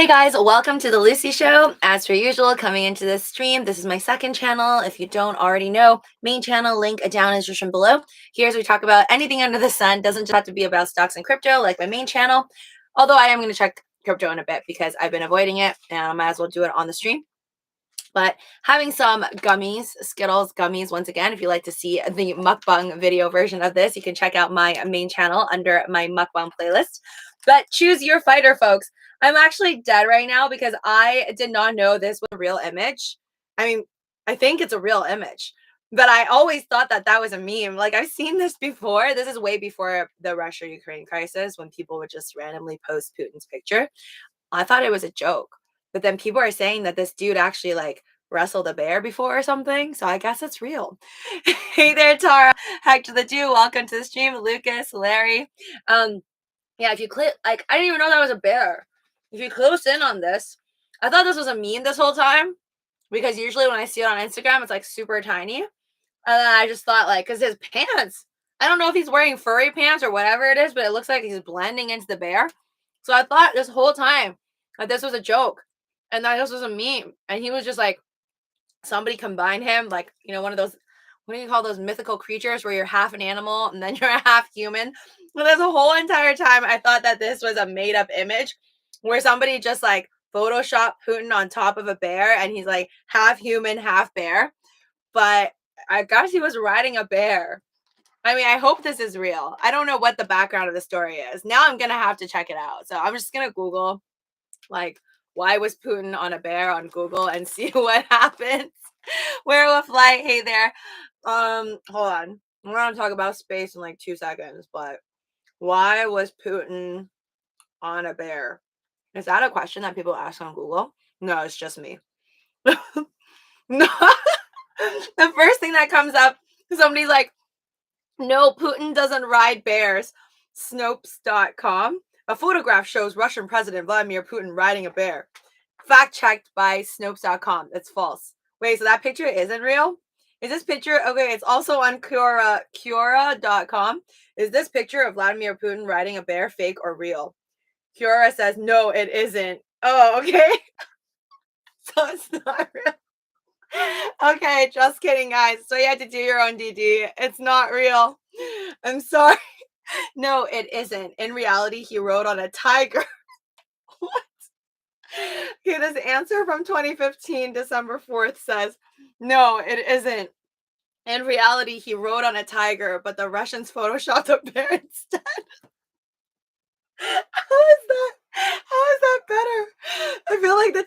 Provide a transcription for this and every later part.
Hey guys, welcome to the Lucy Show. As per usual, coming into this stream, this is my second channel. If you don't already know, main channel link down in the description below. Here's where we talk about anything under the sun. Doesn't just have to be about stocks and crypto like my main channel. Although I am going to check crypto in a bit because I've been avoiding it and I might as well do it on the stream. But having some gummies, Skittles gummies, once again, if you'd like to see the mukbang video version of this, you can check out my main channel under my mukbang playlist. But choose your fighter, folks. I'm actually dead right now because I did not know this was a real image. I mean, I think it's a real image, but I always thought that that was a meme. Like, I've seen this before. This is way before the Russia-Ukraine crisis when people would just randomly post Putin's picture. I thought it was a joke. But then people are saying that this dude actually like wrestled a bear before or something. So I guess it's real. Hey there, Tara. Hector the Jew. Welcome to the stream. Lucas, Larry. Yeah, if you click, like, I didn't even know that was a bear. If you close in on this, I thought this was a meme this whole time because usually when I see it on Instagram, it's like super tiny. And then I just thought, like, because his pants, I don't know if he's wearing furry pants or whatever it is, but it looks like he's blending into the bear. So I thought this whole time that this was a joke and that this was a meme. And he was just like, somebody combined him, like, you know, one of those, what do you call those mythical creatures where you're half an animal and then you're half human? Well, there's a whole entire time I thought that this was a made up image where somebody just like Photoshop Putin on top of a bear and he's like half human, half bear. But I guess he was riding a bear. I mean, I hope this is real. I don't know what the background of the story is. Now I'm going to have to check it out. So I'm just going to Google, like, why was Putin on a bear on Google and see what happens. Werewolf Light, hey there. Hold on. We're going to talk about space in like 2 seconds, but why was Putin on a bear? Is that a question that people ask on Google? No, it's just me. No. The first thing that comes up, somebody's like, no, Putin doesn't ride bears. Snopes.com. A photograph shows Russian President Vladimir Putin riding a bear. Fact checked by Snopes.com. It's false. Wait, so that picture isn't real? Is this picture, okay, it's also on Quora.com. Is this picture of Vladimir Putin riding a bear fake or real? Quora says, no, it isn't. Oh, okay. So it's not real. Okay, just kidding, guys. So you had to do your own DD. It's not real. I'm sorry. No, it isn't. In reality, he rode on a tiger. What? Okay, this answer from 2015, December 4th says, no, it isn't. In reality, he rode on a tiger, but the Russians photoshopped a bear instead. How is that? How is that better? I feel like the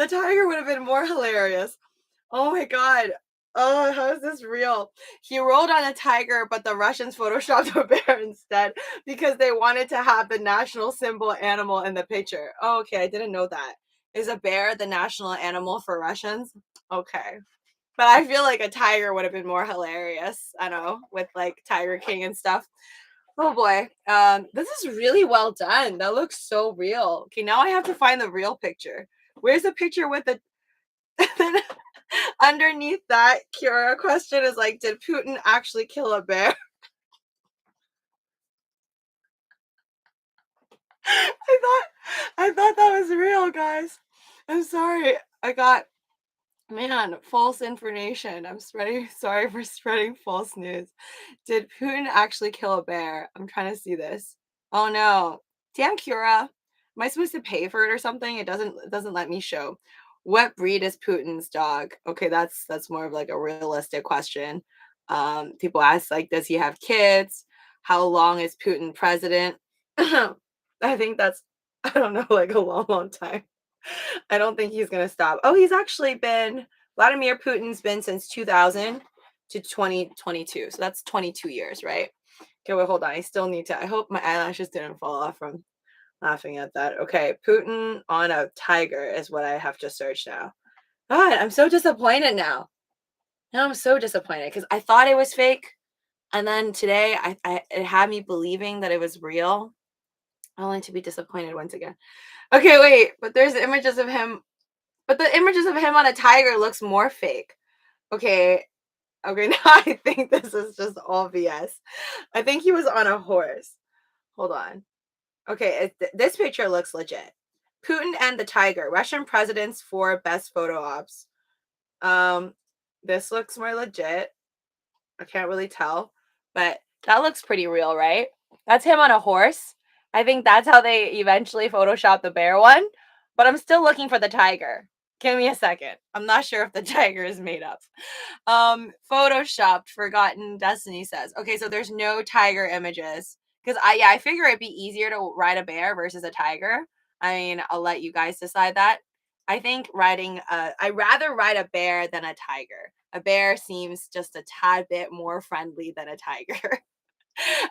tiger would have been more hilarious. Oh my god. Oh, how is this real? He rode on a tiger, but the Russians photoshopped a bear instead because they wanted to have the national symbol animal in the picture. Oh, okay, I didn't know that. Is a bear the national animal for Russians? Okay. But I feel like a tiger would have been more hilarious. I don't know, with like Tiger King and stuff. Oh boy. This is really well done. That looks so real. Okay, now I have to find the real picture. Where's the picture with the underneath that Kira question is like, did Putin actually kill a bear? I thought that was real, guys. I'm sorry. I got, man, false information. I'm sorry for spreading false news. Did Putin actually kill a bear? I'm trying to see this. Oh no. Damn, Kira. Am I supposed to pay for it or something? It doesn't let me show. What breed is Putin's dog? Okay, that's more of like a realistic question. People ask, like, does he have kids? How long is Putin president? I think that's, I don't know, like a long time. I don't think he's gonna stop. Oh, he's actually been, Vladimir Putin's been since 2000 to 2022. So that's 22 years, right? Okay, wait, hold on. I still need to, I hope my eyelashes didn't fall off from laughing at that. Okay, Putin on a tiger is what I have to search now. God, I'm so disappointed now. Now I'm so disappointed because I thought it was fake. And then today it had me believing that it was real. Only to be disappointed once again. Okay, wait, but there's images of him. But the images of him on a tiger looks more fake. Okay, now I think this is just all BS. I think he was on a horse. Hold on. Okay, this picture looks legit. Putin and the tiger. Russian presidents for best photo ops. This looks more legit. I can't really tell, but that looks pretty real, right? That's him on a horse. I think that's how they eventually photoshopped the bear one, but I'm still looking for the tiger. Give me a second. I'm not sure if the tiger is made up. Photoshopped, Forgotten Destiny says. Okay, so there's no tiger images. Because I figure it'd be easier to ride a bear versus a tiger. I mean, I'll let you guys decide that. I think I'd rather ride a bear than a tiger. A bear seems just a tad bit more friendly than a tiger.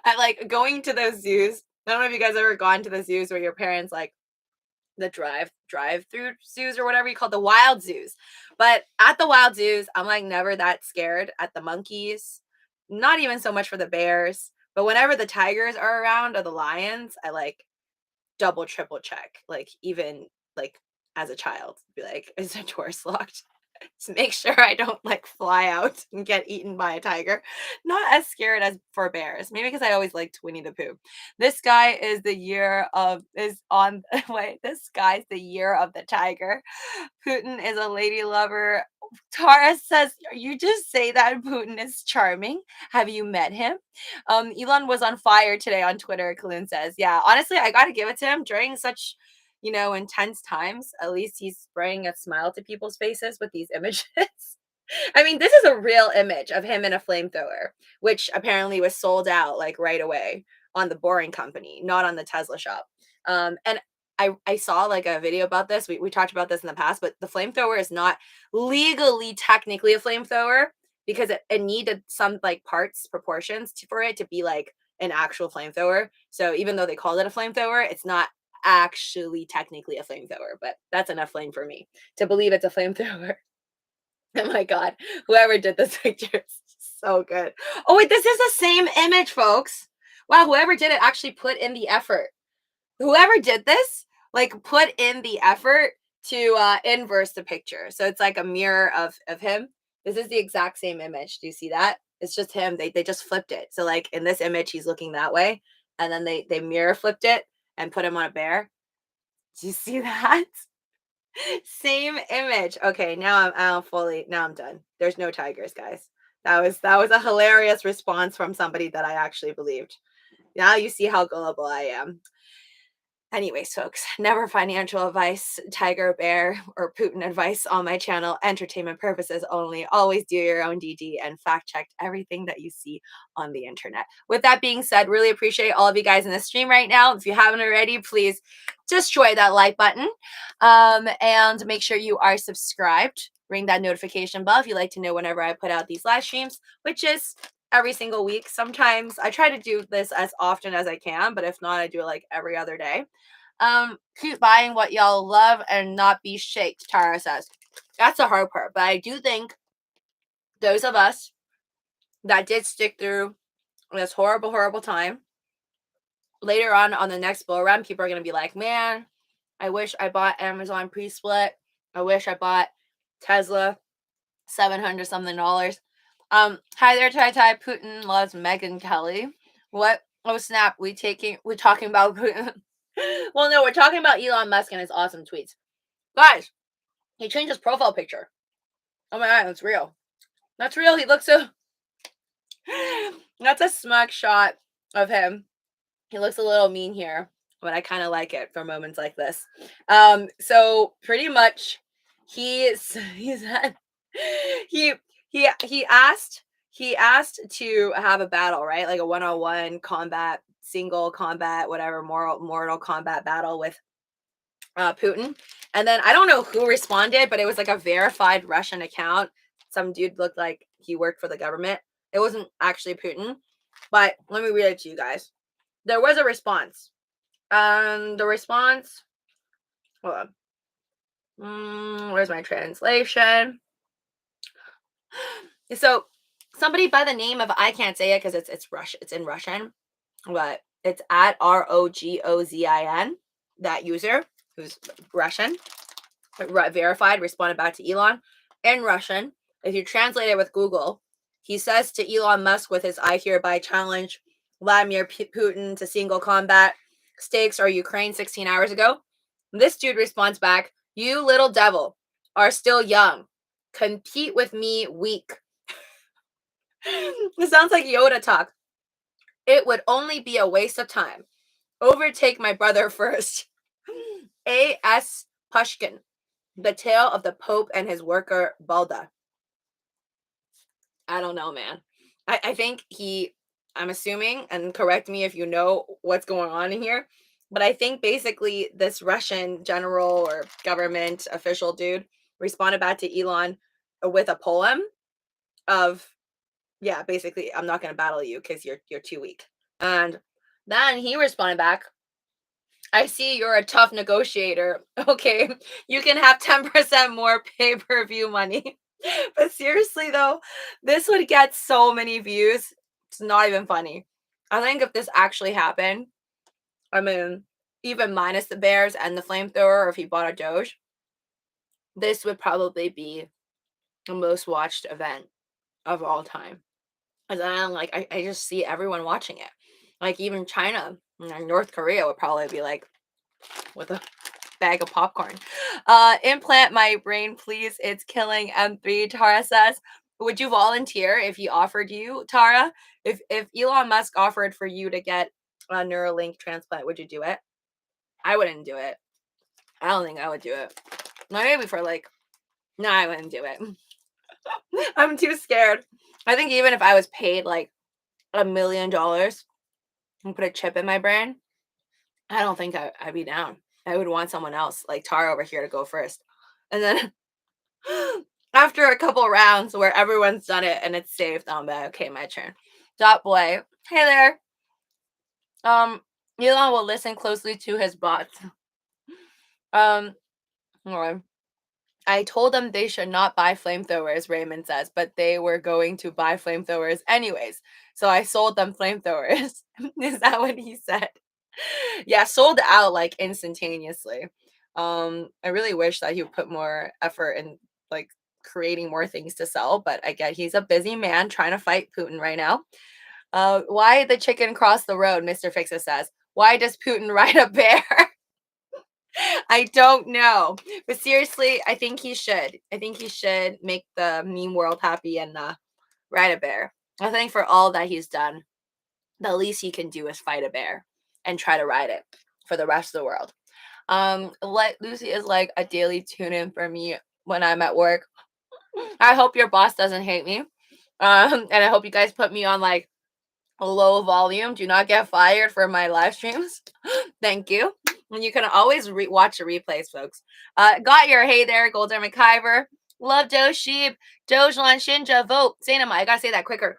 I like going to those zoos. I don't know if you guys ever gone to the zoos where your parents like the drive-through zoos or whatever you call the wild zoos. But at the wild zoos, I'm like never that scared at the monkeys. Not even so much for the bears. But whenever the tigers are around or the lions, I like double, triple check. Like even like as a child, be like, is the doors locked? To make sure I don't like fly out and get eaten by a tiger. Not as scared as for bears. Maybe because I always liked Winnie the Pooh. This guy is the year of is on wait, this guy's the year of the tiger. Putin is a lady lover. Tara says, you just say that Putin is charming. Have you met him? Elon was on fire today on Twitter, Kalun says. Yeah, honestly, I gotta give it to him during such intense times. At least he's spraying a smile to people's faces with these images. I mean, this is a real image of him in a flamethrower, which apparently was sold out like right away on the Boring Company, not on the Tesla shop. And I saw like a video about this. We talked about this in the past, but the flamethrower is not legally technically a flamethrower because it needed some like parts proportions for it to be like an actual flamethrower. So even though they called it a flamethrower, it's not actually technically a flamethrower, but that's enough flame for me to believe it's a flamethrower. Oh my god, whoever did this picture is so good. Oh wait, this is the same image, folks. Wow, whoever did it actually put in the effort. Whoever did this, like, put in the effort to inverse the picture. So it's like a mirror of him. This is the exact same image. Do you see that? It's just him. They just flipped it. So like in this image, he's looking that way, and then they mirror flipped it and put him on a bear. Do you see that? Same image. Okay, now I'm done. There's no tigers, guys. That was a hilarious response from somebody that I actually believed. Now you see how gullible I am. Anyways, folks, never financial advice, tiger, bear, or Putin advice on my channel. Entertainment purposes only. Always do your own DD and fact check everything that you see on the internet. With that being said, really appreciate all of you guys in the stream right now. If you haven't already, please destroy that like button and make sure you are subscribed. Ring that notification bell if you'd like to know whenever I put out these live streams, which is every single week. Sometimes I try to do this as often as I can, but if not, I do it like every other day. Keep buying what y'all love and not be shaked, Tara says. That's the hard part, but I do think those of us that did stick through this horrible, horrible time, later on the next bull run, people are going to be like, man, I wish I bought Amazon pre-split. I wish I bought Tesla, $700 something. Hi there, Tai. Putin loves Megyn Kelly. What? Oh snap! We're talking about Putin. Well, no, we're talking about Elon Musk and his awesome tweets. Guys, he changed his profile picture. Oh my god, that's real. That's real. He looks so. That's a smug shot of him. He looks a little mean here, but I kind of like it for moments like this. So pretty much, he's had he asked to have a battle, right? Like a one-on-one combat, single combat, whatever, mortal combat battle with Putin. And then I don't know who responded, but it was like a verified Russian account. Some dude looked like he worked for the government. It wasn't actually Putin, but let me read it to you guys. There was a response. The response, hold on. Where's my translation? So somebody by the name of, I can't say it because it's Russian, it's in Russian, but it's at ROGOZIN, that user who's Russian, verified, responded back to Elon in Russian. If you translate it with Google, he says to Elon Musk with his I hereby challenge Vladimir Putin to single combat stakes or Ukraine 16 hours ago. This dude responds back, "You little devil are still young. Compete with me weak." It sounds like Yoda talk. "It would only be a waste of time. Overtake my brother first." A.S. Pushkin, The Tale of the Pope and His Worker Balda. I don't know, man. I think I'm assuming, and correct me if you know what's going on in here, but I think basically this Russian general or government official dude responded back to Elon with a poem of, yeah, basically, I'm not going to battle you because you're too weak. And then he responded back, "I see you're a tough negotiator. Okay, you can have 10% more pay-per-view money." But seriously though, this would get so many views. It's not even funny. I think if this actually happened, I mean, even minus the bears and the flamethrower, or if he bought a Doge, this would probably be the most watched event of all time. Because I'm like, I just see everyone watching it. Like even China and North Korea would probably be like, with a bag of popcorn. Implant my brain, please. It's killing M3. Tara says, would you volunteer if he offered you, Tara? If Elon Musk offered for you to get a Neuralink transplant, would you do it? I wouldn't do it. I don't think I would do it. Maybe for like, no, I wouldn't do it. I'm too scared. I think even if I was paid like $1 million and put a chip in my brain, I don't think I'd be down. I would want someone else, like Tara over here, to go first. And then after a couple rounds where everyone's done it and it's safe, I'm like, okay, my turn. Dot boy, hey there. Elon will listen closely to his bots. Or I told them they should not buy flamethrowers, Raymond says, but they were going to buy flamethrowers anyways. So I sold them flamethrowers. Is that what he said? Yeah, sold out like instantaneously. I really wish that he would put more effort in like creating more things to sell, but I get he's a busy man trying to fight Putin right now. Why the chicken cross the road? Mr. Fixer says. Why does Putin ride a bear? I don't know, but seriously, I think he should. I think he should make the meme world happy and ride a bear. I think for all that he's done, the least he can do is fight a bear and try to ride it for the rest of the world. Like Lucy is like a daily tune-in for me when I'm at work. I hope your boss doesn't hate me. And I hope you guys put me on like a low volume. Do not get fired for my live streams. Thank you. And you can always watch the replays, folks. Got your hey there, Golden McIver. Love Doge SHIB. Doge Lan Shinja vote. Sainama, I gotta say that quicker.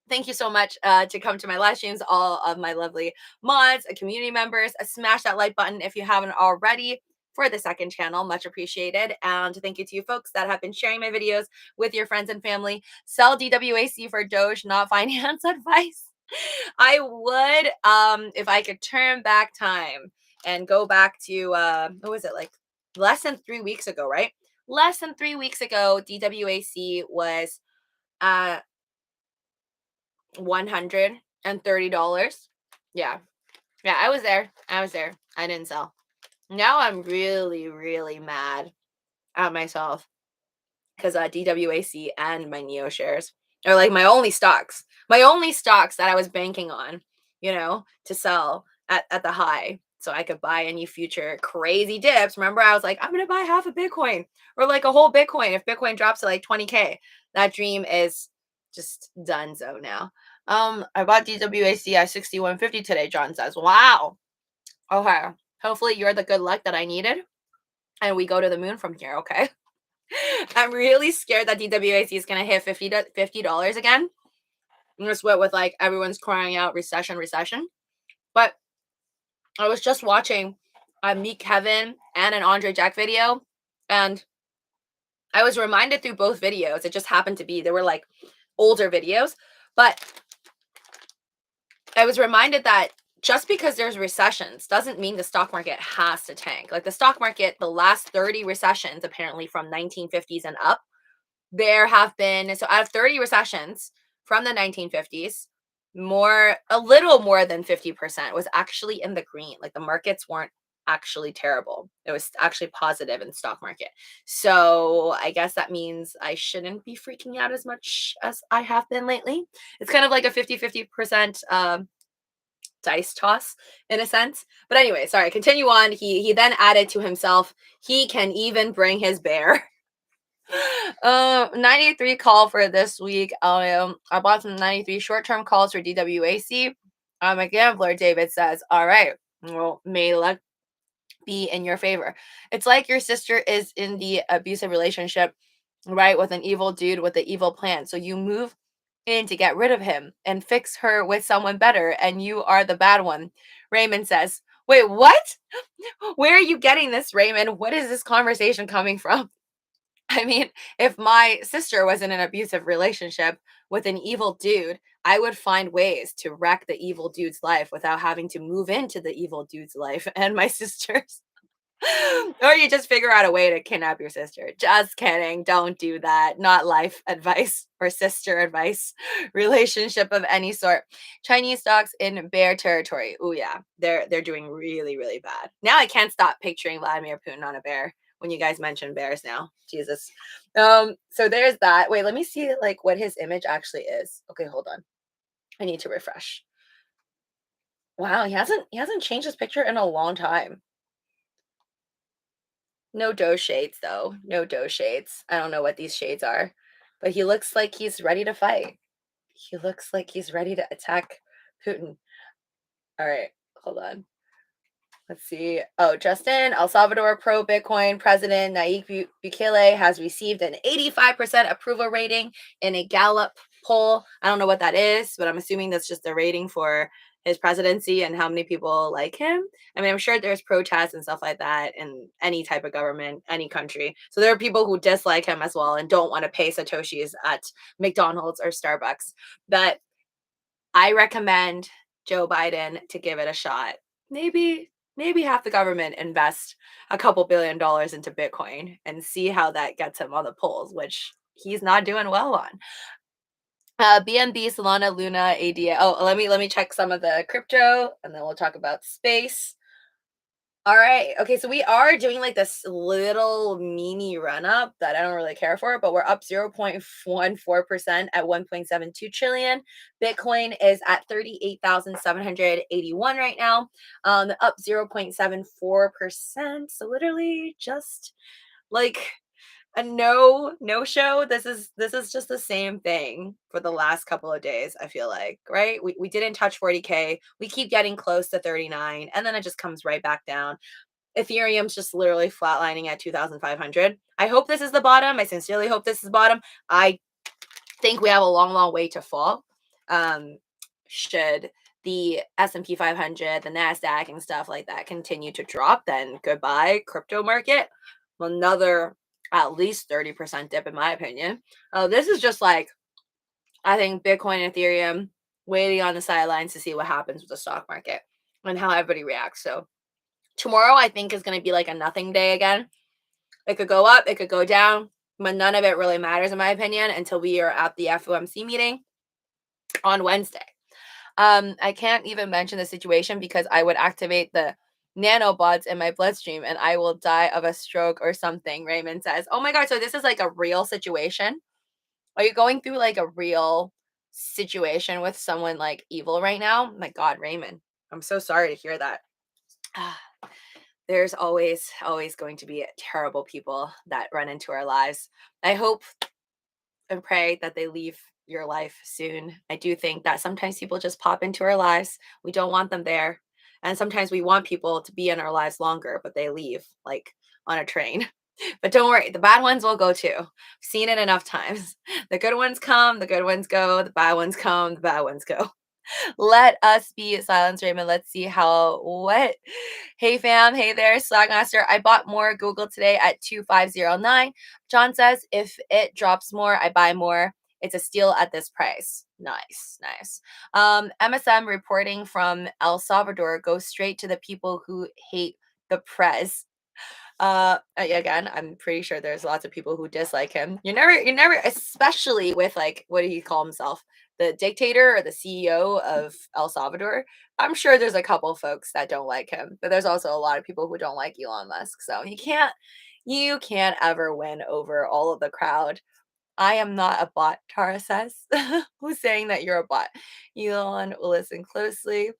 Thank you so much to come to my live streams, all of my lovely mods, community members. Smash that like button if you haven't already for the second channel. Much appreciated. And thank you to you folks that have been sharing my videos with your friends and family. Sell DWAC for Doge, not finance advice. I would, if I could turn back time and go back to, what was it, like less than 3 weeks ago, right? Less than 3 weeks ago, DWAC was $130. Yeah. Yeah, I was there. I didn't sell. Now I'm really, really mad at myself because DWAC and my Neo shares are like my only stocks that I was banking on, to sell at the high so I could buy any future crazy dips. Remember, I was like, I'm going to buy half a Bitcoin or like a whole Bitcoin if Bitcoin drops to like 20K. That dream is just done so now. I bought DWAC at 61.50 today, John says. Wow. Okay. Hopefully you're the good luck that I needed and we go to the moon from here, okay? I'm really scared that DWAC is going to hit $50 again. I'm just what with like everyone's crying out recession. But I was just watching a Meet Kevin and an Andre Jack video, and I was reminded through both videos. It just happened to be they were like older videos, but I was reminded that just because there's recessions doesn't mean the stock market has to tank. Like the stock market, the last 30 recessions, apparently from 1950s and up, there have been, so out of 30 recessions from the 1950s, a little more than 50% was actually in the green. Like the markets weren't actually terrible. It was actually positive in the stock market. So I guess that means I shouldn't be freaking out as much as I have been lately. It's kind of like a 50-50% dice toss in a sense. But anyway, sorry, continue on. He then added to himself, he can even bring his bear. 93 call for this week. I bought some 93 short-term calls for DWAC. A gambler, David says, all right, well, may luck be in your favor. It's like your sister is in the abusive relationship, right, with an evil dude with the evil plan. So you move in to get rid of him and fix her with someone better, and you are the bad one. Raymond says, wait, what? Where are you getting this, Raymond? What is this conversation coming from? I mean, if my sister was in an abusive relationship with an evil dude, I would find ways to wreck the evil dude's life without having to move into the evil dude's life and my sister's. Or you just figure out a way to kidnap your sister. Just kidding. Don't do that. Not life advice or sister advice. Relationship of any sort. Chinese stocks in bear territory. Oh yeah, they're doing really, really bad. Now I can't stop picturing Vladimir Putin on a bear when you guys mention bears now. Jesus. So there's that. Wait, let me see like what his image actually is. Okay, hold on. I need to refresh. Wow, he hasn't changed his picture in a long time. No Doge shades, though. No Doge shades. I don't know what these shades are, but he looks like he's ready to fight. He looks like he's ready to attack Putin. All right, hold on. Let's see. Oh, Justin, El Salvador pro Bitcoin president Nayib Bukele has received an 85% approval rating in a Gallup poll. I don't know what that is, but I'm assuming that's just a rating for his presidency and how many people like him. I mean, I'm sure there's protests and stuff like that in any type of government, any country. So there are people who dislike him as well and don't want to pay Satoshis at McDonald's or Starbucks. But I recommend Joe Biden to give it a shot. Maybe have the government invest a couple $1 billion into Bitcoin and see how that gets him on the polls, which he's not doing well on. BNB, Solana, Luna, ADA. Oh, let me check some of the crypto, and then we'll talk about space. All right. Okay, so we are doing like this little mini run up that I don't really care for, but we're up 0.14% at 1.72 trillion. Bitcoin is at 38,781 right now. Up 0.74%. So literally just like a no show. This is just the same thing for the last couple of days, I feel like, right? We didn't touch 40K. We keep getting close to 39 and then it just comes right back down. Ethereum's just literally flatlining at 2,500. I hope this is the bottom. I sincerely hope this is the bottom. I think we have a long way to fall. Should the S&P 500, the NASDAQ and stuff like that continue to drop, then goodbye crypto market. Another at least 30% dip in my opinion. This is just like, I think Bitcoin and Ethereum waiting on the sidelines to see what happens with the stock market and how everybody reacts. So tomorrow I think is going to be like a nothing day again. It could go up, it could go down, but none of it really matters in my opinion until we are at the FOMC meeting on Wednesday. I can't even mention the situation because I would activate the nanobots in my bloodstream and I will die of a stroke or something, Raymond says. Oh my God, so this is like a real situation? Are you going through like a real situation with someone like evil right now? My God, Raymond, I'm so sorry to hear that. There's always going to be terrible people that run into our lives. I hope and pray that they leave your life soon. I do think that sometimes people just pop into our lives. We don't want them there. And sometimes we want people to be in our lives longer, but they leave like on a train. But don't worry, the bad ones will go too. I've seen it enough times. The good ones come, the good ones go, the bad ones come, the bad ones go. Let us be silenced, Raymond. Let's see what. Hey fam, hey there, Slagmaster. I bought more Google today at 2509. John says if it drops more, I buy more. It's a steal at this price. Nice. MSM reporting from El Salvador goes straight to the people who hate the prez. Again, I'm pretty sure there's lots of people who dislike him. You're never, especially with like, what do you call himself? the dictator or the CEO of El Salvador. I'm sure there's a couple folks that don't like him, but there's also a lot of people who don't like Elon Musk. So you can't ever win over all of the crowd. I am not a bot, Tara says. Who's saying that you're a bot? Elon will listen closely.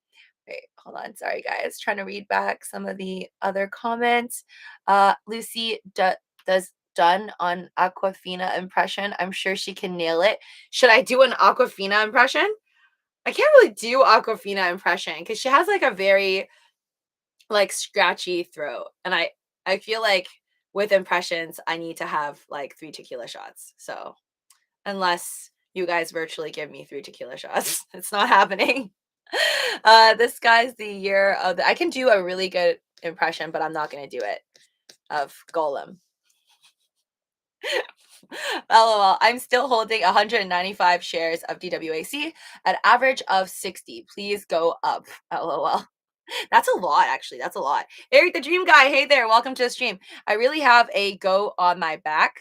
Wait, hold on. Sorry, guys. Trying to read back some of the other comments. Lucy does done on Aquafina impression. I'm sure she can nail it. Should I do an Aquafina impression? I can't really do Aquafina impression because she has like a very like scratchy throat, and I feel like with impressions I need to have like 3 tequila shots. So unless you guys virtually give me 3 tequila shots, it's not happening. This guy's the year of I can do a really good impression, but I'm not gonna do it of Golem. LOL. I'm still holding 195 shares of DWAC at average of 60. Please go up. LOL. That's a lot, actually. That's a lot. Eric the Dream Guy, hey there. Welcome to the stream. I really have a goat on my back.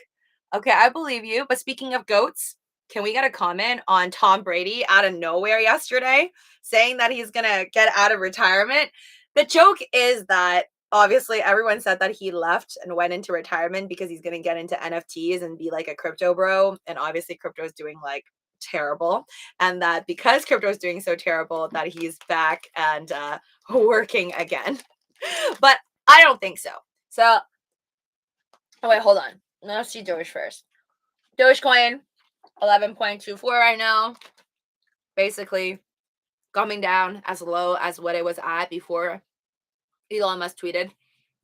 Okay, I believe you. But speaking of goats, can we get a comment on Tom Brady out of nowhere yesterday saying that he's going to get out of retirement? The joke is that obviously everyone said that he left and went into retirement because he's going to get into NFTs and be like a crypto bro. And obviously crypto is doing like terrible, and that because crypto is doing so terrible that he's back and working again. But I don't think so. So, oh wait, hold on. Let's see Doge first. Dogecoin, 11.24 right now. Basically coming down as low as what it was at before Elon Musk tweeted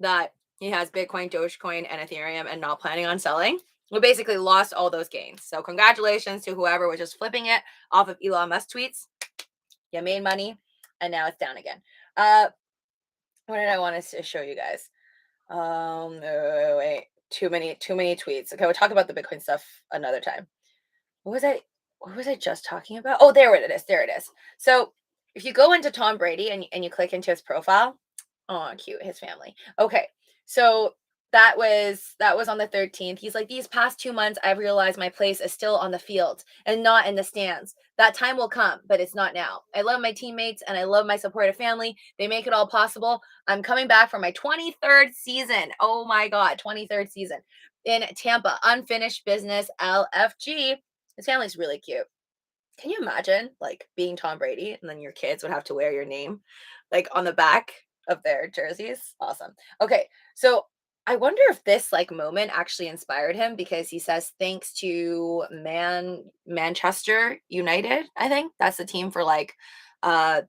that he has Bitcoin, Dogecoin, and Ethereum and not planning on selling. We basically lost all those gains. So congratulations to whoever was just flipping it off of Elon Musk tweets. You made money, and now it's down again. What did I want to show you guys? Wait, too many tweets. Okay, we'll talk about the Bitcoin stuff another time. What was I just talking about? Oh, there it is. There it is. So if you go into Tom Brady and you click into his profile, oh, cute, his family. Okay, so that was on the 13th. He's like, these past 2 months, I've realized my place is still on the field and not in the stands. That time will come, but it's not now. I love my teammates and I love my supportive family. They make it all possible. I'm coming back for my 23rd season. Oh my God, 23rd season in Tampa. Unfinished business, LFG. His family's really cute. Can you imagine like being Tom Brady and then your kids would have to wear your name like on the back of their jerseys? Awesome. Okay, so I wonder if this like moment actually inspired him because he says thanks to Manchester United. I think that's the team for like I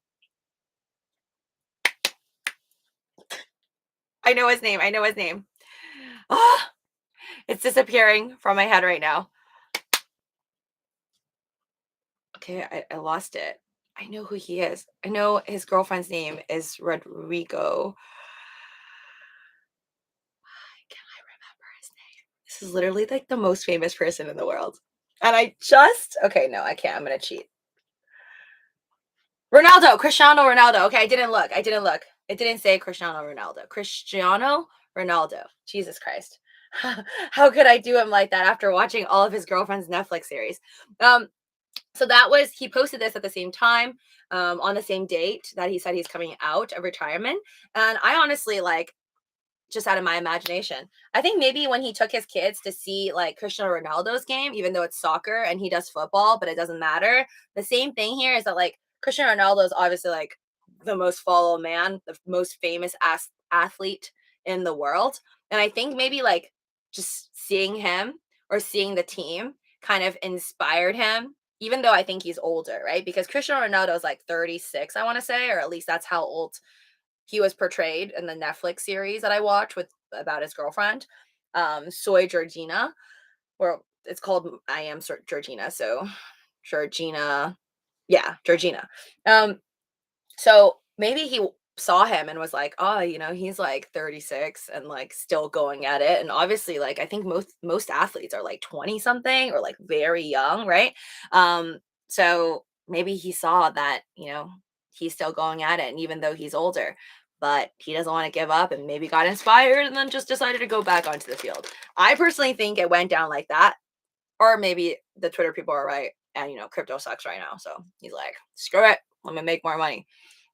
know his name. I know his name. Oh, it's disappearing from my head right now. Okay, I lost it. I know who he is. I know his girlfriend's name is Rodrigo. Can I remember his name? This is literally like the most famous person in the world. And okay, no, I can't. I'm going to cheat. Cristiano Ronaldo. Okay, I didn't look. It didn't say Cristiano Ronaldo. Cristiano Ronaldo. Jesus Christ. How could I do him like that after watching all of his girlfriend's Netflix series? So he posted this at the same time, on the same date that he said he's coming out of retirement. And I honestly just out of my imagination, I think maybe when he took his kids to see like Cristiano Ronaldo's game, even though it's soccer and he does football, but it doesn't matter. The same thing here is that like Cristiano Ronaldo is obviously like the most followed man, the most famous athlete in the world. And I think maybe like just seeing him or seeing the team kind of inspired him, even though I think he's older, right? Because Cristiano Ronaldo is like 36, I want to say, or at least that's how old he was portrayed in the Netflix series that I watched about his girlfriend, Soy Georgina, or it's called I Am Georgina. So Georgina, yeah, Georgina. So maybe he saw him and was like, oh, he's like 36 and like still going at it. And obviously, like I think most athletes are like 20 something or like very young, right? So maybe he saw that, he's still going at it, and even though he's older, but he doesn't want to give up, and maybe got inspired and then just decided to go back onto the field. I personally think it went down like that, or maybe the Twitter people are right. And crypto sucks right now. So he's like, screw it. Let me make more money.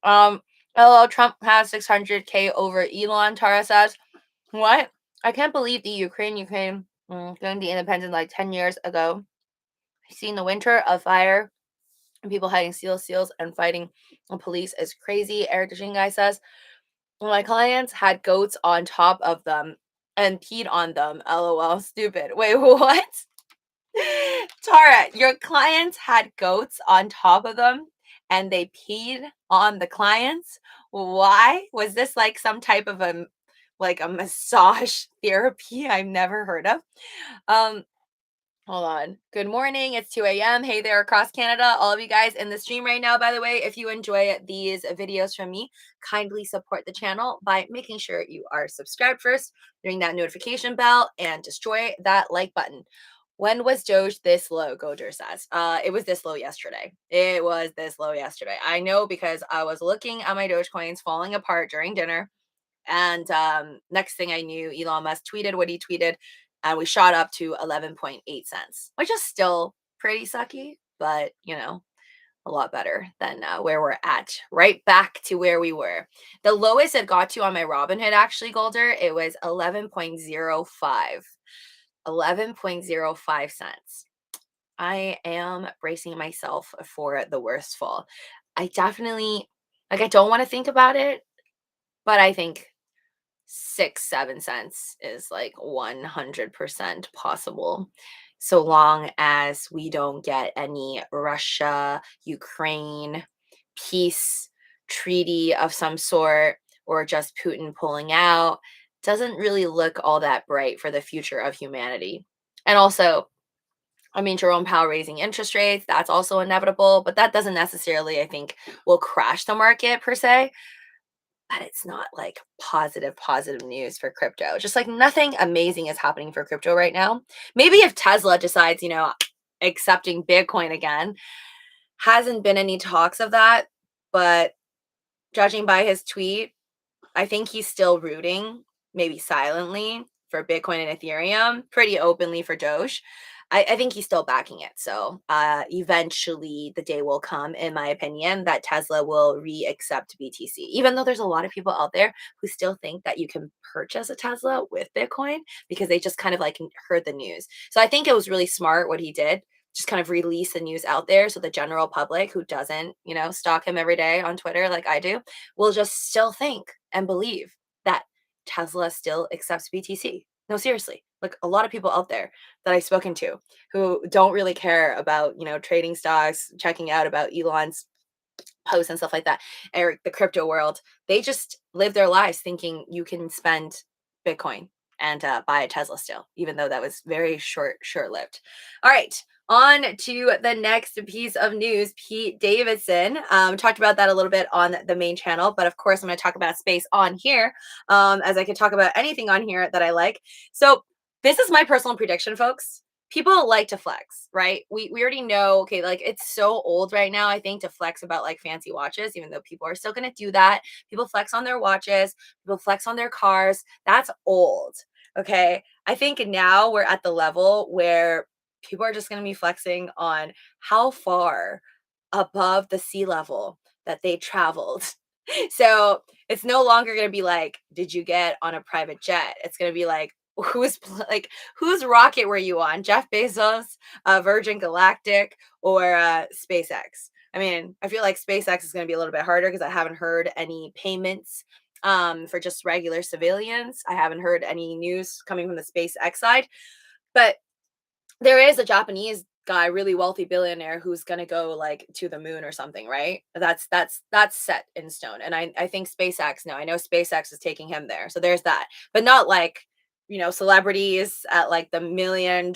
LOL, Trump has 600K over Elon, Tara says. What? I can't believe the Ukraine gained the independence like 10 years ago. Seeing the winter of fire and people hiding seals and fighting the police is crazy. Eric the guy says, my clients had goats on top of them and peed on them. LOL, stupid. Wait, what? Tara, your clients had goats on top of them and they peed on the clients? Why? Was this like some type of a massage therapy I've never heard of? Hold on. Good morning. It's 2 a.m. Hey there across Canada. All of you guys in the stream right now, by the way, if you enjoy these videos from me, kindly support the channel by making sure you are subscribed first, ring that notification bell, and destroy that like button. When was Doge this low? Gojer says. It was this low yesterday. It was this low yesterday. I know because I was looking at my Doge coins falling apart during dinner. And next thing I knew, Elon Musk tweeted what he tweeted, and we shot up to 11.8 cents, which is still pretty sucky, but a lot better than where we're at. Right back to where we were. The lowest it got to on my Robinhood, actually, Golder, it was 11.05. 11.05 cents. I am bracing myself for the worst fall. I definitely, I don't want to think about it, but I think 6-7 cents is like 100% possible, so long as we don't get any Russia Ukraine peace treaty of some sort, or just Putin pulling out. Doesn't really look all that bright for the future of humanity. And also, I mean, Jerome Powell raising interest rates, that's also inevitable, but that doesn't necessarily, I think, will crash the market per se. But it's not like positive news for crypto. Just like nothing amazing is happening for crypto right now. Maybe if Tesla decides, accepting Bitcoin again, hasn't been any talks of that, but judging by his tweet, I think he's still rooting, maybe silently, for Bitcoin and Ethereum, pretty openly for Doge. I think he's still backing it. So eventually the day will come, in my opinion, that Tesla will re-accept BTC, even though there's a lot of people out there who still think that you can purchase a Tesla with Bitcoin because they just kind of like heard the news. So I think it was really smart what he did. Just kind of release the news out there so the general public who doesn't, stalk him every day on Twitter like I do, will just still think and believe that Tesla still accepts BTC. No, seriously, like a lot of people out there that I've spoken to who don't really care about, trading stocks, checking out about Elon's posts and stuff like that, or the crypto world, they just live their lives thinking you can spend Bitcoin and buy a Tesla still, even though that was very short-lived. All right. On to the next piece of news. Pete Davidson talked about that a little bit on the main channel, but of course I'm going to talk about space on here, as I could talk about anything on here that I like. So this is my personal prediction, folks. People like to flex, right? We already know, okay, like it's so old right now, I think, to flex about like fancy watches, even though people are still going to do that. People flex on their watches, people flex on their cars. That's old, okay? I think now we're at the level where people are just going to be flexing on how far above the sea level that they traveled. So it's no longer going to be like, did you get on a private jet? It's going to be like, whose rocket were you on? Jeff Bezos, Virgin Galactic, or SpaceX? I mean, I feel like SpaceX is going to be a little bit harder because I haven't heard any payments for just regular civilians. I haven't heard any news coming from the SpaceX side, but there is a Japanese guy, really wealthy billionaire, who's gonna go like to the moon or something, right? That's set in stone. And I think SpaceX, no, I know SpaceX is taking him there. So there's that. But not like, celebrities at like the $1 million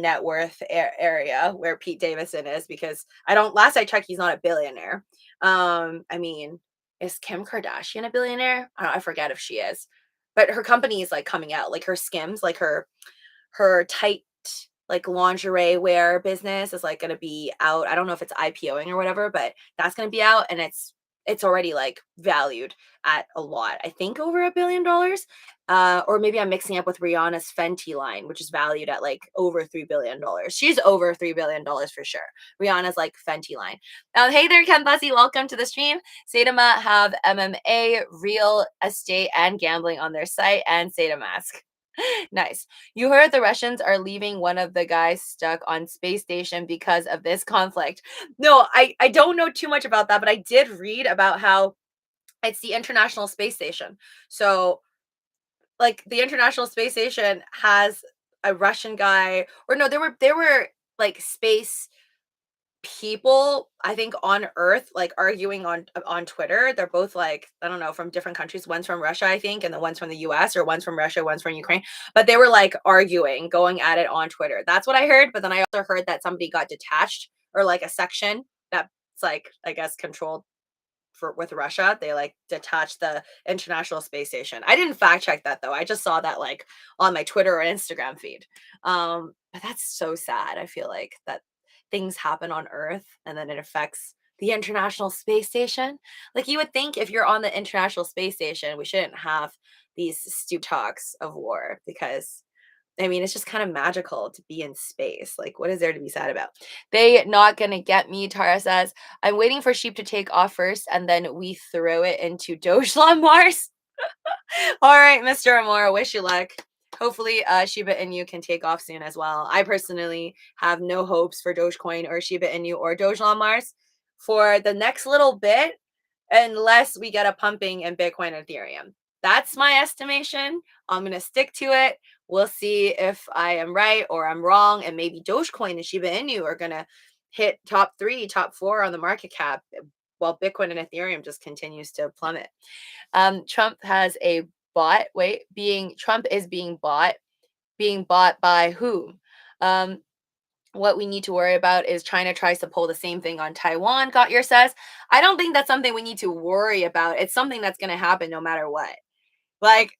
net worth area where Pete Davidson is, because last I checked, he's not a billionaire. I mean, is Kim Kardashian a billionaire? I forget if she is. But her company is like coming out, like her Skims, like her tight like lingerie wear business is like going to be out. I don't know if it's IPOing or whatever, but that's going to be out, and it's already like valued at a lot. I think over $1 billion. Or maybe I'm mixing up with Rihanna's Fenty line, which is valued at like over $3 billion. She's over $3 billion for sure. Rihanna's like Fenty line. Hey there, Ken Bussy. Welcome to the stream. Sadama have MMA, real estate, and gambling on their site, and Sadamask. Nice. You heard the Russians are leaving one of the guys stuck on space station because of this conflict. No, I don't know too much about that, but I did read about how it's the International Space Station. So like the International Space Station has a Russian guy, or no, there were like space people, I think, on Earth, like arguing on Twitter. They're both like, I don't know, from different countries. One's from Russia, I think, and the one's from the US, or one's from Russia, one's from Ukraine. But they were like arguing, going at it on Twitter. That's what I heard. But then I also heard that somebody got detached, or like a section that's like, I guess, controlled with Russia. They like detached the International Space Station. I didn't fact check that though. I just saw that like on my Twitter or Instagram feed. But that's so sad. I feel like that things happen on Earth and then it affects the International Space Station. Like you would think if you're on the International Space Station, we shouldn't have these stupid talks of war, because I mean, it's just kind of magical to be in space. Like, what is there to be sad about? They not gonna get me, Tara says. I'm waiting for sheep to take off first, and then we throw it into Doge on Mars. All right, Mr. Amora, wish you luck. Hopefully, Shiba Inu can take off soon as well. I personally have no hopes for Dogecoin or Shiba Inu or Doge on Mars for the next little bit, unless we get a pumping in Bitcoin and Ethereum. That's my estimation. I'm going to stick to it. We'll see if I am right or I'm wrong. And maybe Dogecoin and Shiba Inu are going to hit top 3, top 4 on the market cap, while Bitcoin and Ethereum just continues to plummet. Trump has a bot. Trump is being bought. Being bought by whom? What we need to worry about is China tries to pull the same thing on Taiwan, Gotyer says. I don't think that's something we need to worry about. It's something that's going to happen no matter what. Like,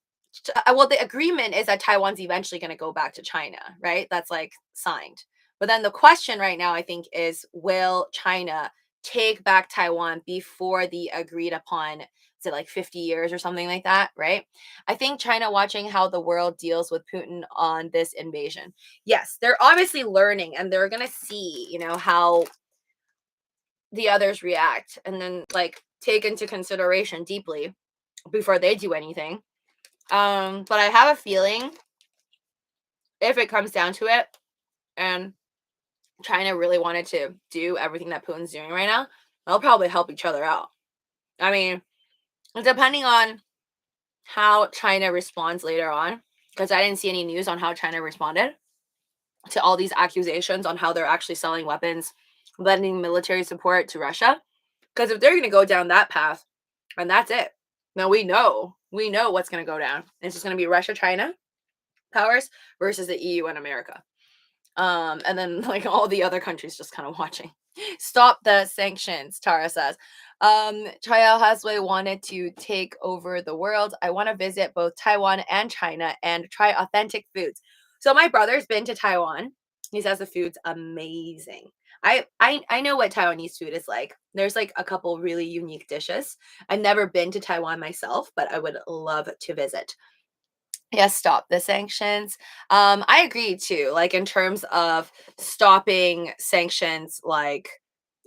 well, the agreement is that Taiwan's eventually going to go back to China, right? That's like signed. But then the question right now, I think, is will China take back Taiwan before the agreed upon, is it like 50 years or something like that, right? I think China watching how the world deals with Putin on this invasion. Yes, they're obviously learning and they're going to see, how the others react and then like take into consideration deeply before they do anything. But I have a feeling if it comes down to it and China really wanted to do everything that Putin's doing right now, they'll probably help each other out. I mean, depending on how China responds later on, because I didn't see any news on how China responded to all these accusations on how they're actually selling weapons, lending military support to Russia. Because if they're going to go down that path, and that's it, now we know what's going to go down. It's just going to be Russia, China powers versus the EU and America. And then like all the other countries just kind of watching. Stop the sanctions, Tara says. Chaya Hasway wanted to take over the world. I want to visit both Taiwan and China and try authentic foods. So my brother's been to Taiwan. He says the food's amazing. I know what Taiwanese food is like. There's like a couple really unique dishes. I've never been to Taiwan myself, but I would love to visit. Yes, stop the sanctions. I agree too. Like in terms of stopping sanctions, like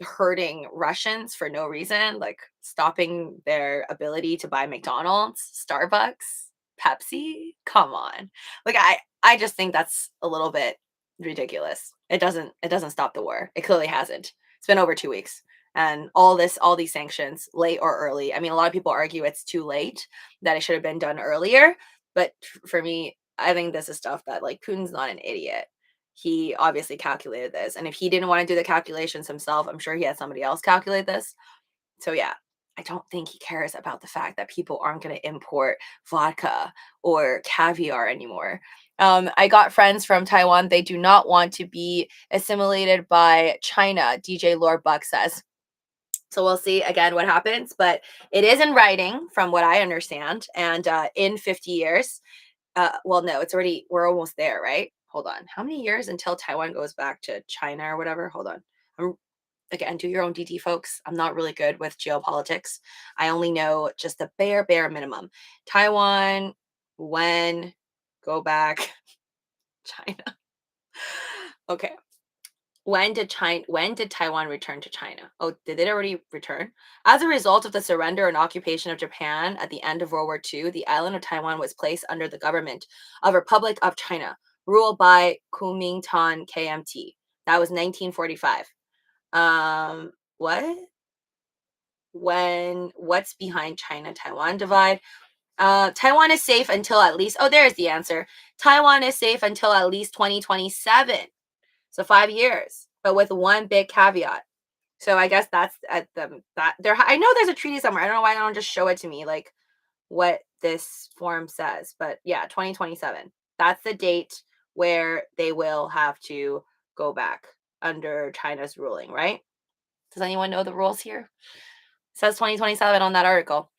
hurting Russians for no reason, like stopping their ability to buy McDonald's, Starbucks, Pepsi. Come on. Like I just think that's a little bit ridiculous. It doesn't stop the war. It clearly hasn't. It's been over 2 weeks. And all these sanctions, late or early. I mean, a lot of people argue it's too late, that it should have been done earlier. But for me, I think this is stuff that like Putin's not an idiot. He obviously calculated this. And if he didn't want to do the calculations himself, I'm sure he had somebody else calculate this. So yeah, I don't think he cares about the fact that people aren't going to import vodka or caviar anymore. I got friends from Taiwan. They do not want to be assimilated by China, DJ Lord Buck says. So we'll see again what happens, but it is in writing from what I understand. And in 50 years, well, no, we're almost there, right? Hold on. How many years until Taiwan goes back to China or whatever? Hold on. Again, do your own DD, folks. I'm not really good with geopolitics. I only know just the bare minimum. Taiwan When go back China. Okay. When did Taiwan return to China? Oh, did it already return? As a result of the surrender and occupation of Japan at the end of World War II, the island of Taiwan was placed under the government of Republic of China, ruled by Kuomintang KMT. That was 1945. What? What's behind China-Taiwan divide? Taiwan is safe until at least, oh, there's the answer. Taiwan is safe until at least 2027. So 5 years, but with one big caveat. So I guess that's at that there. I know there's a treaty somewhere. I don't know why they don't just show it to me, like what this form says. But yeah, 2027. That's the date where they will have to go back under China's ruling, right? Does anyone know the rules here? It says 2027 on that article.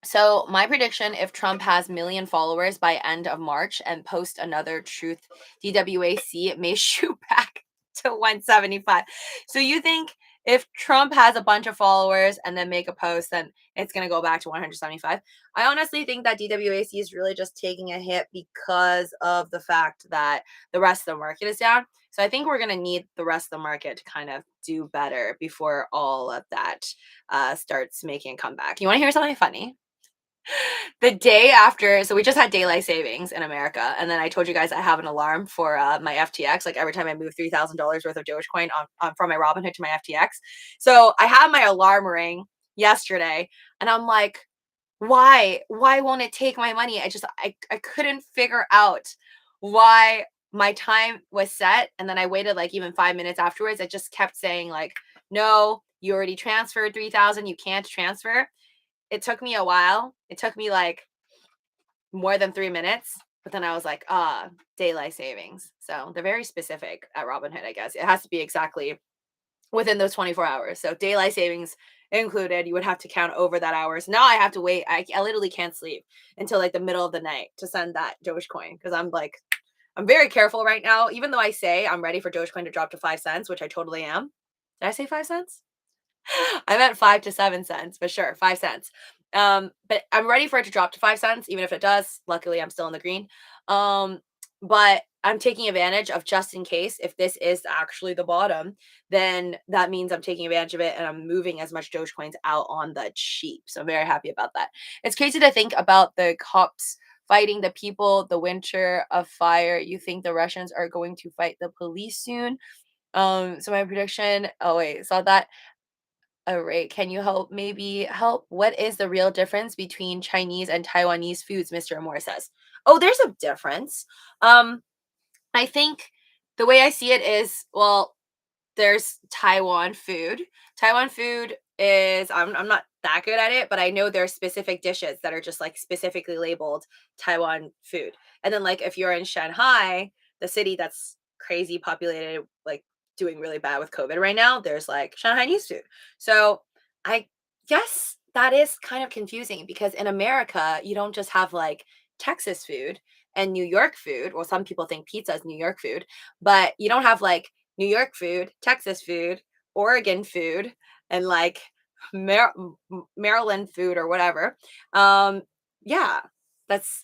So my prediction, if Trump has million followers by end of March and post another truth DWAC, it may shoot back to 175. So you think if Trump has a bunch of followers and then make a post, then it's going to go back to 175? I honestly think that DWAC is really just taking a hit because of the fact that the rest of the market is down. So I think we're going to need the rest of the market to kind of do better before all of that starts making a comeback. You want to hear something funny? The day after, so we just had daylight savings in America, and then I told you guys I have an alarm for my FTX. Like every time I move $3,000 worth of Dogecoin on from my Robinhood to my FTX, so I had my alarm ring yesterday, and I'm like, why won't it take my money? I couldn't figure out why my time was set, and then I waited like even 5 minutes afterwards. It just kept saying like, no, you already transferred 3,000, you can't transfer. It took me a while. It took me like more than 3 minutes, but then I was like, daylight savings. So they're very specific at Robinhood, I guess. It has to be exactly within those 24 hours. So daylight savings included, you would have to count over that hours. Now I have to wait. I literally can't sleep until like the middle of the night to send that Dogecoin because I'm very careful right now. Even though I say I'm ready for Dogecoin to drop to 5 cents, which I totally am. Did I say 5 cents? I meant 5 to 7 cents, but sure, 5 cents. But I'm ready for it to drop to 5 cents, even if it does. Luckily, I'm still in the green. But I'm taking advantage of just in case if this is actually the bottom, then that means I'm taking advantage of it and I'm moving as much Dogecoins out on the cheap. So I'm very happy about that. It's crazy to think about the cops fighting the people, the winter of fire. You think the Russians are going to fight the police soon? So my prediction, oh wait, saw that. All right. Can you maybe help? What is the real difference between Chinese and Taiwanese foods, Mr. Moore says? Oh, there's a difference. Um, I think the way I see it is, well, there's Taiwan food. Taiwan food is I'm not that good at it, but I know there's specific dishes that are just like specifically labeled Taiwan food. And then like if you're in Shanghai, the city that's crazy populated, like doing really bad with COVID right now, there's like Shanghainese food. So I guess that is kind of confusing because in America, you don't just have like Texas food and New York food. Well, some people think pizza is New York food, but you don't have like New York food, Texas food, Oregon food, and like Maryland food or whatever. Yeah,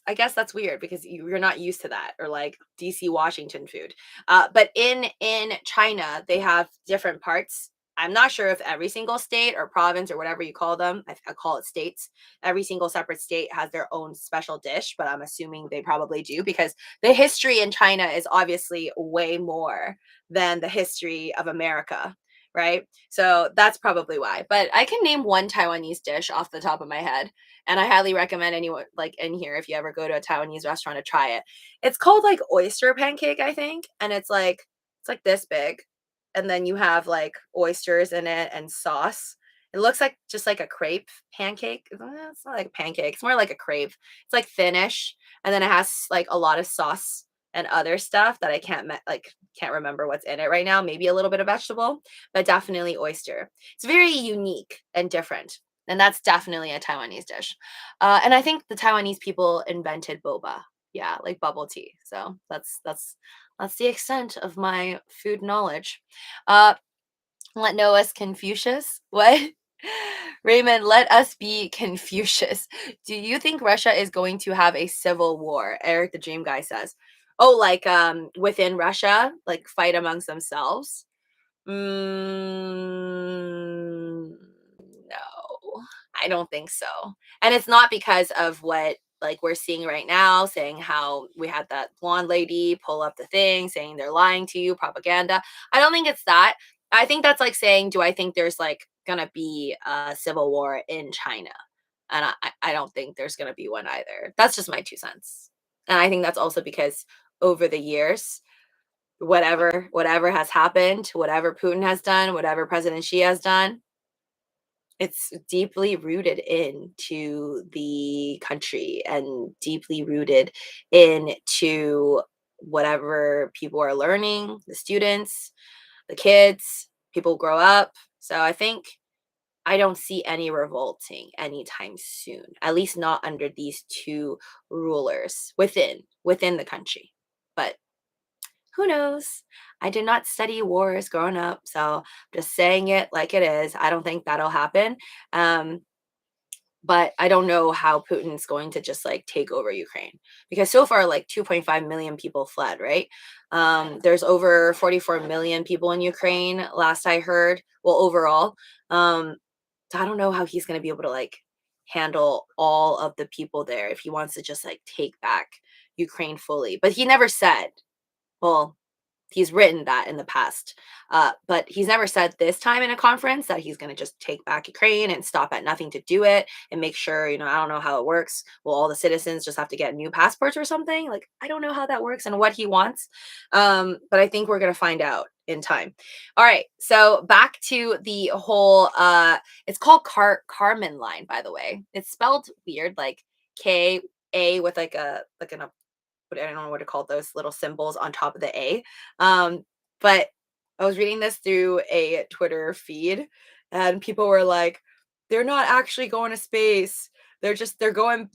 I guess that's weird because you're not used to that, or like DC Washington food. But in China, they have different parts. I'm not sure if every single state or province or whatever you call them, I call it states. Every single separate state has their own special dish, but I'm assuming they probably do because the history in China is obviously way more than the history of America, right? So that's probably why. But I can name one Taiwanese dish off the top of my head, and I highly recommend anyone like in here if you ever go to a Taiwanese restaurant to try it. It's called like oyster pancake, I think, and it's like this big, and then you have like oysters in it and sauce. It looks like just like a crepe pancake. It's not like a pancake. It's more like a crepe. It's like thinnish, and then it has like a lot of sauce and other stuff that I can't remember what's in it right now. Maybe a little bit of vegetable, but definitely oyster. It's very unique and different, and that's definitely a Taiwanese dish. And I think the Taiwanese people invented boba. Yeah, like bubble tea. So that's the extent of my food knowledge. Let Noah's Confucius. What? Raymond, let us be Confucius. Do you think Russia is going to have a civil war? Eric the Dream Guy says. Oh, like within Russia, like fight amongst themselves? No, I don't think so. And it's not because of what like we're seeing right now, saying how we had that blonde lady pull up the thing, saying they're lying to you, propaganda. I don't think it's that. I think that's like saying, do I think there's like gonna be a civil war in China? And I don't think there's gonna be one either. That's just my 2 cents. And I think that's also because over the years, whatever has happened, whatever Putin has done, whatever President Xi has done, it's deeply rooted into the country and deeply rooted into whatever people are learning, the students, the kids, people grow up. So I don't see any revolting anytime soon, at least not under these two rulers within the country. But who knows? I did not study wars growing up, so I'm just saying it like it is. I don't think that'll happen. Um, but I don't know how Putin's going to just like take over Ukraine because so far like 2.5 million people fled, right? There's over 44 million people in Ukraine, last I heard. Well, overall. So I don't know how he's going to be able to like handle all of the people there if he wants to just like take back Ukraine fully. But he never said, well, he's written that in the past, but he's never said this time in a conference that he's going to just take back Ukraine and stop at nothing to do it and make sure, I don't know how it works. Will all the citizens just have to get new passports or something? Like, I don't know how that works and what he wants. But I think we're going to find out in time. All right. So back to the whole, it's called KARMAN line, by the way. It's spelled weird, like K-A with like an but I don't know what to call those little symbols on top of the A. But I was reading this through a Twitter feed, and people were like, "They're not actually going to space. They're going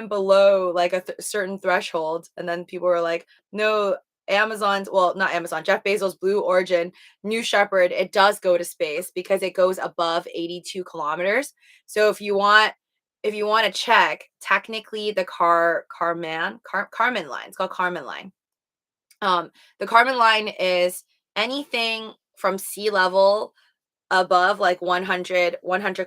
below like a certain threshold." And then people were like, "No, not Amazon, Jeff Bezos' Blue Origin, New Shepard, it does go to space because it goes above 82 kilometers. So if you want to check, technically the KARMAN line. It's called KARMAN line. The KARMAN line is anything from sea level above like 100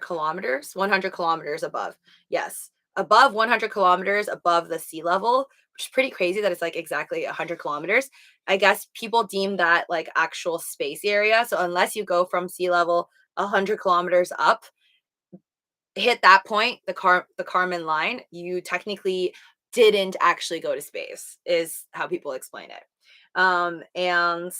kilometers, 100 kilometers above. Yes, above 100 kilometers above the sea level, which is pretty crazy that it's like exactly 100 kilometers. I guess people deem that like actual space area. So unless you go from sea level 100 kilometers up, hit that point, the KARMAN line, you technically didn't actually go to space, is how people explain it. And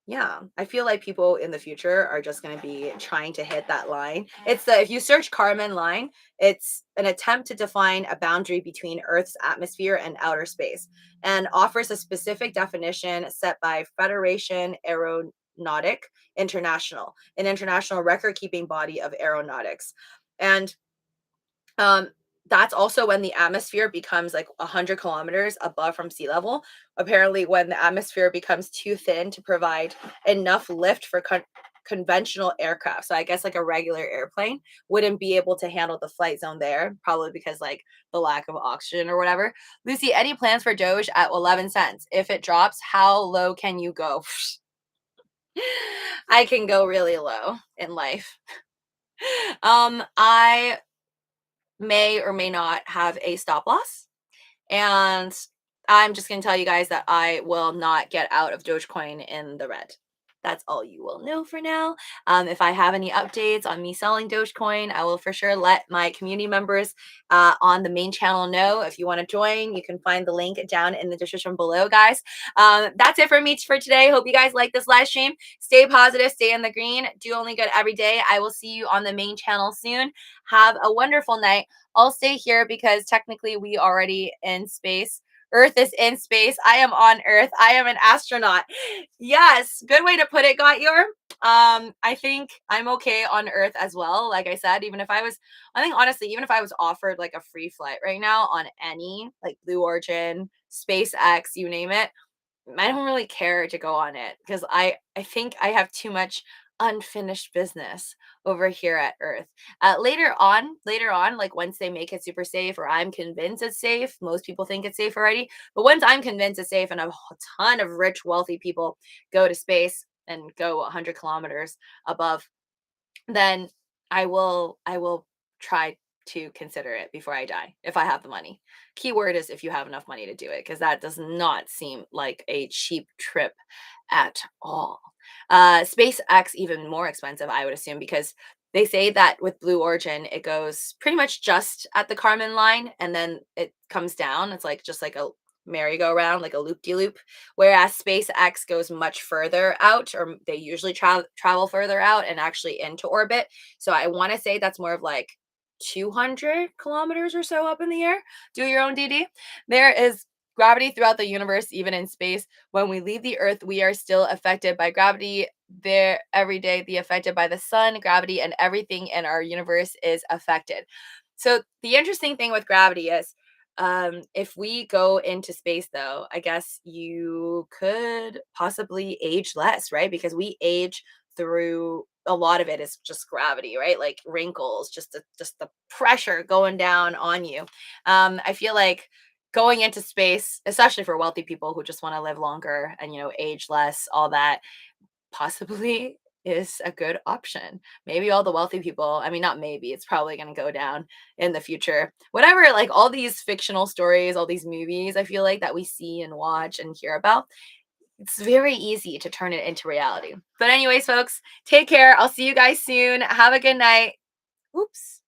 yeah, I feel like people in the future are just going to be trying to hit that line. If you search KARMAN line, it's an attempt to define a boundary between Earth's atmosphere and outer space, and offers a specific definition set by Federation Aeronautic International, an international record-keeping body of aeronautics. And um, that's also when the atmosphere becomes like 100 kilometers above from sea level. Apparently, when the atmosphere becomes too thin to provide enough lift for conventional aircraft. So I guess like a regular airplane wouldn't be able to handle the flight zone there, probably because like the lack of oxygen or whatever. Lucy, any plans for Doge at 11 cents? If it drops, how low can you go? I can go really low in life. I may or may not have a stop loss. And I'm just going to tell you guys that I will not get out of Dogecoin in the red. That's all you will know for now. If I have any updates on me selling Dogecoin, I will for sure let my community members on the main channel know. If you want to join, you can find the link down in the description below, guys. That's it for me for today. Hope you guys like this live stream. Stay positive, stay in the green, do only good every day. I will see you on the main channel soon. Have a wonderful night. I'll stay here because technically we already in space. Earth is in space. I am on Earth. I am an astronaut. Yes, good way to put it, Gotyor. I think I'm okay on Earth as well. Like I said, I think honestly, even if I was offered like a free flight right now on any like Blue Origin, SpaceX, you name it, I don't really care to go on it because I think I have too much unfinished business over here at Earth. Later on, like once they make it super safe, or I'm convinced it's safe, most people think it's safe already. But once I'm convinced it's safe, and a ton of rich, wealthy people go to space and go 100 kilometers above, then I will try to consider it before I die if I have the money. Keyword is if you have enough money to do it, because that does not seem like a cheap trip at all. SpaceX even more expensive, I would assume, because they say that with Blue Origin, it goes pretty much just at the Kármán line, and then it comes down. It's like just like a merry-go-round, like a loop-de-loop. Whereas SpaceX goes much further out, or they usually travel further out and actually into orbit. So I want to say that's more of like 200 kilometers or so up in the air. Do your own DD. There is gravity throughout the universe, even in space. When we leave the Earth, we are still affected by gravity. There every day, the affected by the sun, gravity, and everything in our universe is affected. So the interesting thing with gravity is, if we go into space, though, I guess you could possibly age less, right? Because we age through a lot of it is just gravity, right? Like wrinkles, just the pressure going down on you. I feel like going into space, especially for wealthy people who just want to live longer and age less, all that possibly is a good option. Maybe all the wealthy people, I mean, not maybe, it's probably going to go down in the future. Whatever, like all these fictional stories, all these movies, I feel like that we see and watch and hear about, it's very easy to turn it into reality. But, anyways, folks, take care. I'll see you guys soon. Have a good night. Oops.